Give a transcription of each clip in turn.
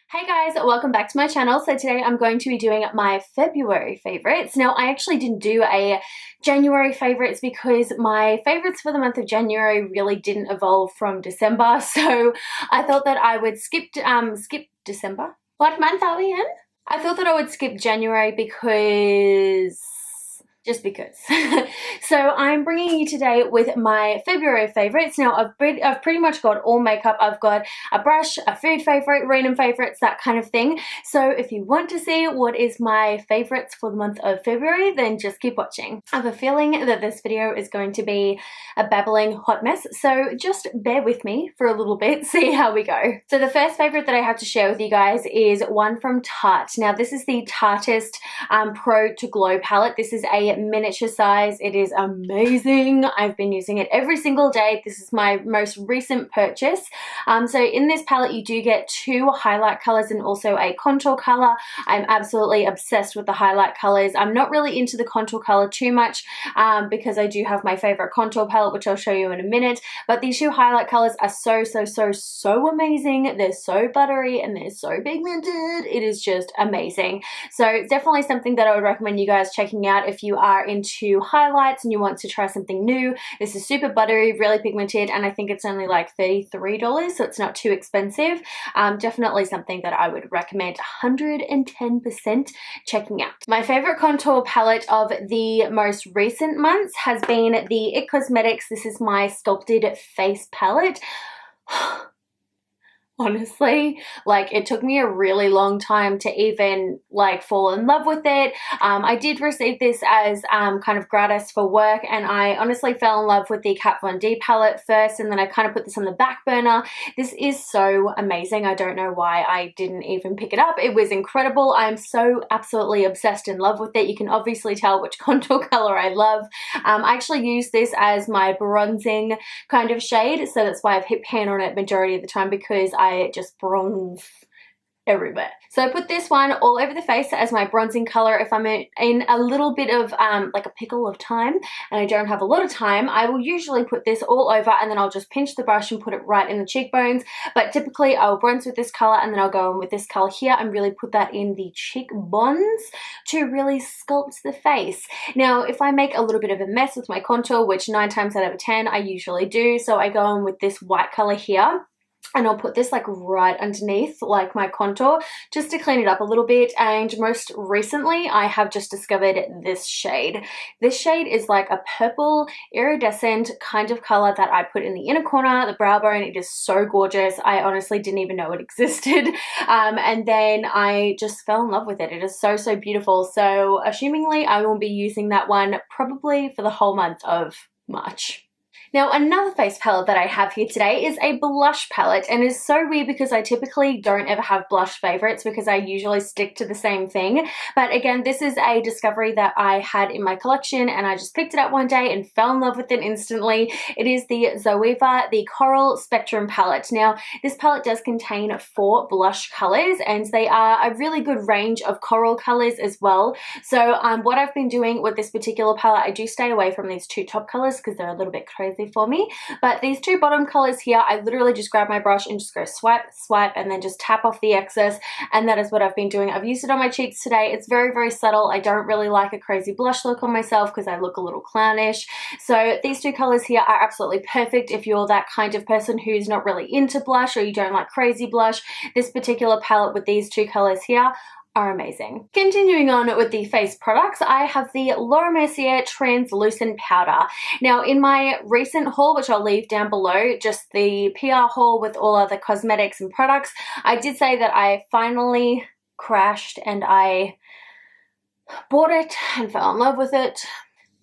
Hey guys, welcome back to my channel. So today I'm going to be doing my February favorites. Now I actually didn't do a January favorites because my favorites for the month of January really didn't evolve from December. So I thought that I would skip December. What month are we in? I thought that I would skip January because just because. So I'm bringing you today with my February favorites. Now I've pretty much got all makeup. I've got a brush, a food favorite, random favorites, that kind of thing. So if you want to see what is my favorites for the month of February, then just keep watching. I have a feeling that this video is going to be a babbling hot mess, so just bear with me for a little bit, see how we go. So the first favorite that I have to share with you guys is one from Tarte. Now this is the Tartist Pro to Glow palette. This is a miniature size. It is amazing. I've been using it every single day. This is my most recent purchase. So in this palette you do get two highlight colors and also a contour color. I'm absolutely obsessed with the highlight colors. I'm not really into the contour color too much because I do have my favorite contour palette, which I'll show you in a minute, but these two highlight colors are so amazing. They're so buttery and they're so pigmented. It is just amazing. So it's definitely something that I would recommend you guys checking out if you are into highlights and you want to try something new. This is super buttery, really pigmented, and I think it's only like $33, so it's not too expensive. Definitely something that I would recommend 110% checking out. My favorite contour palette of the most recent months has been the IT Cosmetics. This is my Sculpted face palette. Honestly, like, it took me a really long time to even like fall in love with it. I did receive this as kind of gratis for work, and I honestly fell in love with the Kat Von D palette first, and then I kind of put this on the back burner. This is so amazing. I don't know why I didn't even pick it up. It was incredible. I'm so absolutely obsessed in love with it. You can obviously tell which contour color I love. I actually use this as my bronzing kind of shade, so that's why I've hit pan on it majority of the time, because I just bronze everywhere. So I put this one all over the face as my bronzing color. If I'm in a little bit of like a pickle of time and I don't have a lot of time, I will usually put this all over and then I'll just pinch the brush and put it right in the cheekbones. But typically I'll bronze with this color and then I'll go in with this color here and really put that in the cheekbones to really sculpt the face. Now if I make a little bit of a mess with my contour, which 9 times out of 10 I usually do, so I go in with this white color here. And I'll put this like right underneath like my contour just to clean it up a little bit. And most recently I have just discovered this shade. This shade is like a purple iridescent kind of color that I put in the inner corner, the brow bone. It is so gorgeous. I honestly didn't even know it existed. And then I just fell in love with it. It is so beautiful. So assumingly I will be using that one probably for the whole month of March. Now another face palette that I have here today is a blush palette, and it's so weird because I typically don't ever have blush favorites because I usually stick to the same thing. But again, this is a discovery that I had in my collection and I just picked it up one day and fell in love with it instantly. It is the ZOEVA, the Coral Spectrum palette. Now this palette does contain 4 blush colors and they are a really good range of coral colors as well. So what I've been doing with this particular palette, I do stay away from these 2 top colors because they're a little bit crazy for me, but these 2 bottom colors here, I literally just grab my brush and just go swipe and then just tap off the excess, and that is what I've been doing. I've used it on my cheeks today. It's very subtle. I don't really like a crazy blush look on myself because I look a little clownish. So these 2 colors here are absolutely perfect if you're that kind of person who's not really into blush or you don't like crazy blush. This particular palette with these 2 colors here are amazing. Continuing on with the face products, I have the MERCIER translucent powder. Now in my recent haul, which I'll leave down below, just the PR haul with all other cosmetics and products, I did say that I finally crashed and I bought it and fell in love with it.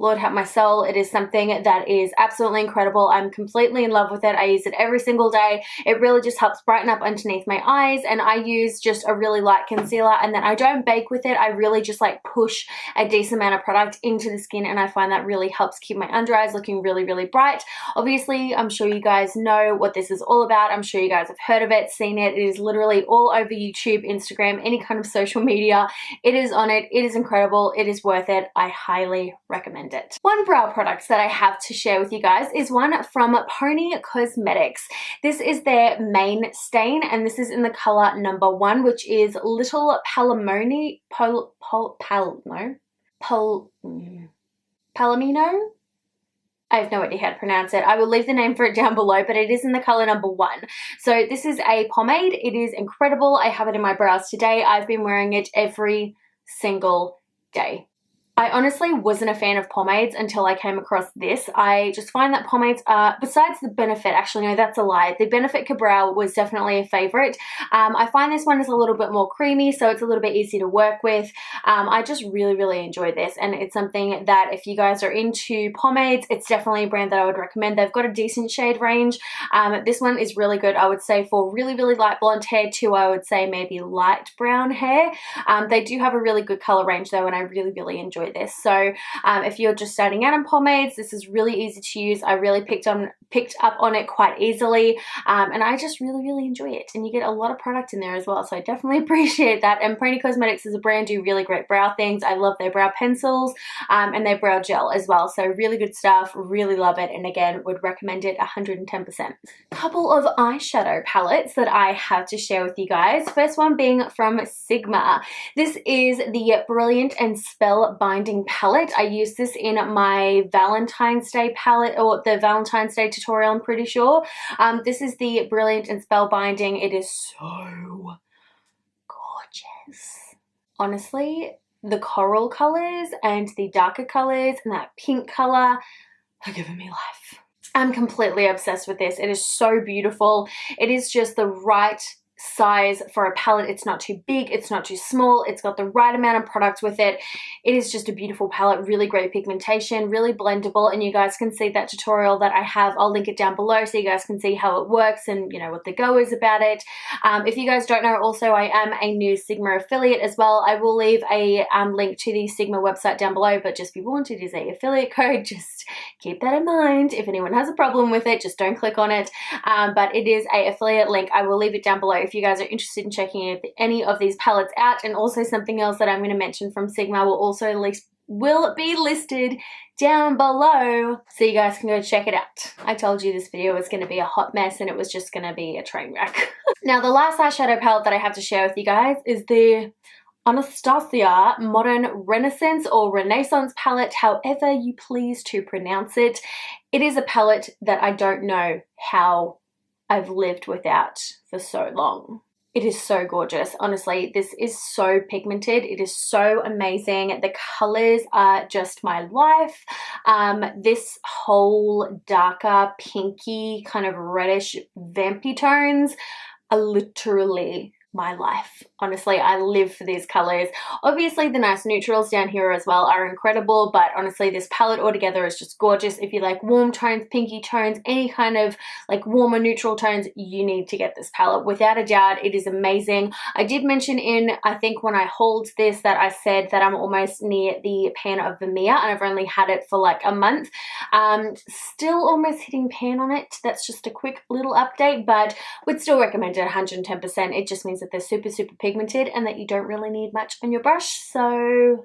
Lord help my soul, it is something that is absolutely incredible. I'm completely in love with it. I use it every single day. It really just helps brighten up underneath my eyes, and I use just a really light concealer, and then I don't bake with it. I really just like push a decent amount of product into the skin, and I find that really helps keep my under eyes looking really bright. Obviously, I'm sure you guys know what this is all about. I'm sure you guys have heard of it, seen it. It is literally all over YouTube, Instagram, any kind of social media. It is on it. It is incredible. It is worth it. I highly recommend recommend it. One brow product that I have to share with you guys is one from PONI Cosmetics. This is their main stain, and this is in the color number 1, which is Little Palomino. Palomino? I have no idea how to pronounce it. I will leave the name for it down below, but it is in the color number 1. So this is a pomade. It is incredible. I have it in my brows today. I've been wearing it every single day. I honestly wasn't a fan of pomades until I came across this. I just find that pomades are, besides the Benefit, actually no, that's a lie. The Benefit Cabral was definitely a favorite. I find this one is a little bit more creamy, so it's a little bit easier to work with. I just really enjoy this, and it's something that if you guys are into pomades, it's definitely a brand that I would recommend. They've got a decent shade range. This one is really good, I would say, for really light blonde hair to, I would say, maybe light brown hair. They do have a really good color range though, and I really enjoy this. So if you're just starting out on pomades, this is really easy to use. I really picked up on it quite easily, and I just really enjoy it, and you get a lot of product in there as well, so I definitely appreciate that. And PONI Cosmetics is a brand, do really great brow things. I love their brow pencils and their brow gel as well, so really good stuff, really love it, and again would recommend it 110%. Couple of eyeshadow palettes that I have to share with you guys. First one being from Sigma. This is the Brilliant and Spellbinding palette. I used this in my Valentine's Day palette, or the Valentine's Day tutorial, I'm pretty sure. This is the Brilliant and Spellbinding. It is so gorgeous. Honestly, the coral colors and the darker colors and that pink color are giving me life. I'm completely obsessed with this. It is so beautiful. It is just the right size for a palette. It's not too big, it's not too small, it's got the right amount of product with it. It is just a beautiful palette, really great pigmentation, really blendable, and you guys can see that tutorial that I have. I'll link it down below so you guys can see how it works and you know what the go is about it. If you guys don't know, also I am a new Sigma affiliate as well. I will leave a link to the Sigma website down below, but just be warned, it is a affiliate code. Just keep that in mind. If anyone has a problem with it, just don't click on it. But it is a affiliate link. I will leave it down below if you guys are interested in checking any of these palettes out. And also something else that I'm going to mention from Sigma will be listed down below, so you guys can go check it out. I told you this video was going to be a hot mess, and it was just going to be a train wreck. Now the last eyeshadow palette that I have to share with you guys is the Anastasia Modern Renaissance or Renaissance palette, however you please to pronounce it. It is a palette that I don't know how I've lived without for so long. It is so gorgeous. Honestly, this is so pigmented. It is so amazing. The colors are just my life. This whole darker, pinky, kind of reddish, vampy tones are literally my life. Honestly, I live for these colors. Obviously, the nice neutrals down here as well are incredible, but honestly, this palette altogether is just gorgeous. If you like warm tones, pinky tones, any kind of like warmer neutral tones, you need to get this palette. Without a doubt, it is amazing. I did mention I think when I hauled this, that I said that I'm almost near the pan of Vermeer, and I've only had it for like a month. Still almost hitting pan on it. That's just a quick little update, but would still recommend it 110%. It just means that they're super pigmented and that you don't really need much on your brush. So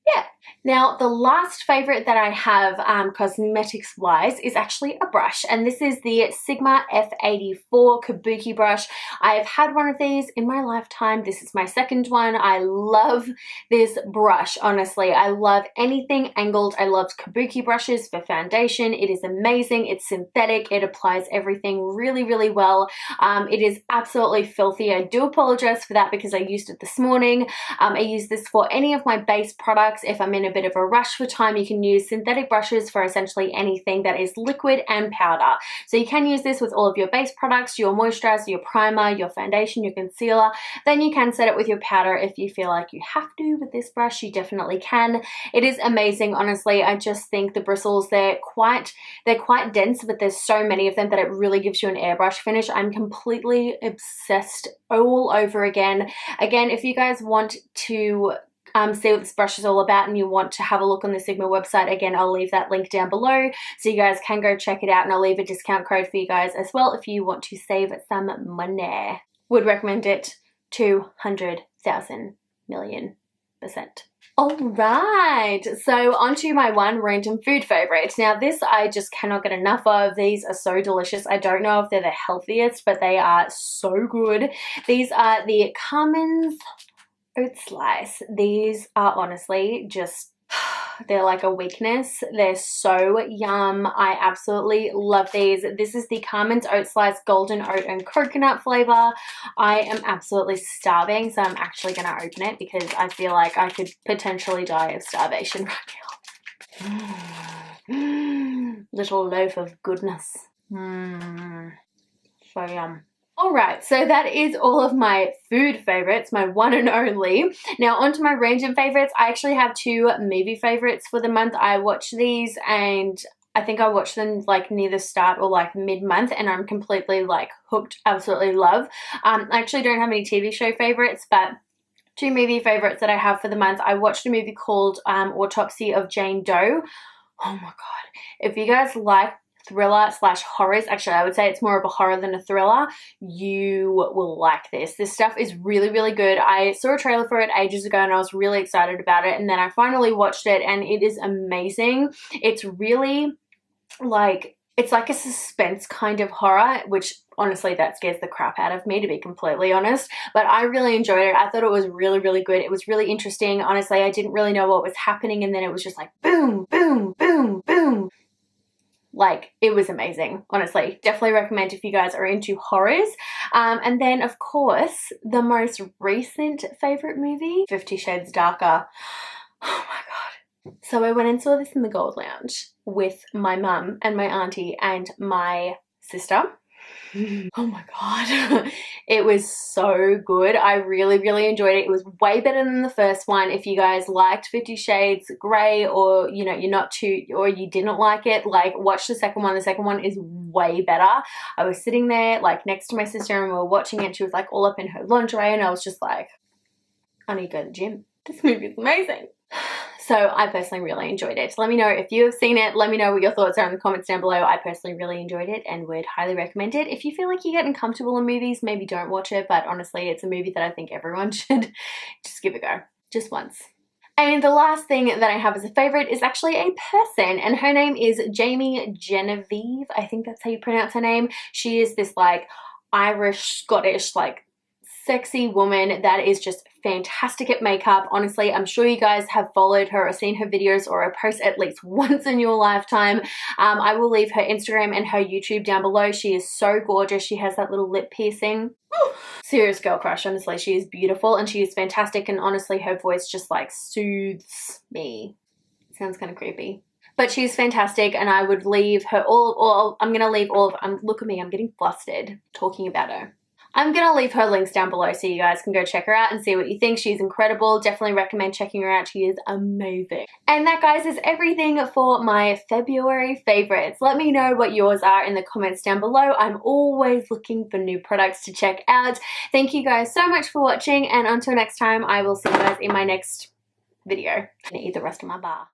yeah. Now the last favorite that I have cosmetics wise is actually a brush, and this is the Sigma F84 Kabuki brush. I have had one of these in my lifetime. This is my second one. I love this brush, honestly. I love anything angled. I love Kabuki brushes for foundation. It is amazing. It's synthetic. It applies everything really well. It is absolutely filthy. I do apologize for that because I used it this morning. I use this for any of my base products. If I'm in a bit of a rush for time, you can use synthetic brushes for essentially anything that is liquid and powder. So you can use this with all of your base products, your moisturizer, your primer, your foundation, your concealer. Then you can set it with your powder if you feel like you have to. With this brush, you definitely can. It is amazing, honestly. I just think the bristles, they're quite dense, but there's so many of them that it really gives you an airbrush finish. I'm completely obsessed all over again. Again, if you guys want to see what this brush is all about and you want to have a look on the Sigma website, again, I'll leave that link down below so you guys can go check it out, and I'll leave a discount code for you guys as well if you want to save some money. Would recommend it 200,000,000,000%. All right, so onto my one random food favorite. Now this I just cannot get enough of. These are so delicious. I don't know if they're the healthiest, but they are so good. These are the CARMANS oat slice. These are honestly just, they're like a weakness. They're so yum. I absolutely love these. This is the CARMANS oat slice golden oat and coconut flavor. I am absolutely starving, so I'm actually going to open it because I feel like I could potentially die of starvation right now. Little loaf of goodness. So yum. Alright, so that is all of my food favorites, my one and only. Now onto my random favorites. I actually have two movie favorites for the month. I watch these and I think I watched them like near the start or like mid-month, and I'm completely like hooked, absolutely love. I actually don't have any TV show favorites, but two movie favorites that I have for the month. I watched a movie called Autopsy of Jane Doe. Oh my god. If you guys like thriller / horrors, actually I would say it's more of a horror than a thriller, you will like this. This stuff is really, really good. I saw a trailer for it ages ago and I was really excited about it, and then I finally watched it and it is amazing. It's really like, it's like a suspense kind of horror, which honestly that scares the crap out of me, to be completely honest, but I really enjoyed it. I thought it was really, really good. It was really interesting. Honestly, I didn't really know what was happening, and then it was just like boom, boom, boom, boom. Like, it was amazing. Honestly, definitely recommend if you guys are into horrors. And then, of course, the most recent favorite movie, 50 Shades Darker. Oh my god. So I went and saw this in the Gold Lounge with my mum and my auntie and my sister. Oh my god. It was so good. I really, really enjoyed it. It was way better than the first one. If you guys liked 50 Shades Grey, or you know, you're not too, or you didn't like it, like watch the second one. The second one is way better. I was sitting there like next to my sister and we were watching it. She was like all up in her lingerie and I was just like, I need to go to the gym. This movie is amazing. So I personally really enjoyed it. Let me know if you have seen it. Let me know what your thoughts are in the comments down below. I personally really enjoyed it and would highly recommend it. If you feel like you're getting comfortable in movies, maybe don't watch it, but honestly, it's a movie that I think everyone should just give a go, just once. And the last thing that I have as a favorite is actually a person, and her name is Genevieve. I think that's how you pronounce her name. She is this like Irish, Scottish, like sexy woman that is just fantastic at makeup. Honestly, I'm sure you guys have followed her or seen her videos or her posts at least once in your lifetime. I will leave her Instagram and her YouTube down below. She is so gorgeous. She has that little lip piercing. Serious girl crush. Honestly, she is beautiful and she is fantastic, and honestly her voice just like soothes me. Sounds kind of creepy. But she's fantastic, and I would leave her I'm going to leave all of, look at me, I'm getting flustered talking about her. I'm going to leave her links down below so you guys can go check her out and see what you think. She's incredible. Definitely recommend checking her out. She is amazing. And that, guys, is everything for my February favorites. Let me know what yours are in the comments down below. I'm always looking for new products to check out. Thank you guys so much for watching, and until next time, I will see you guys in my next video. I'm going to eat the rest of my bar.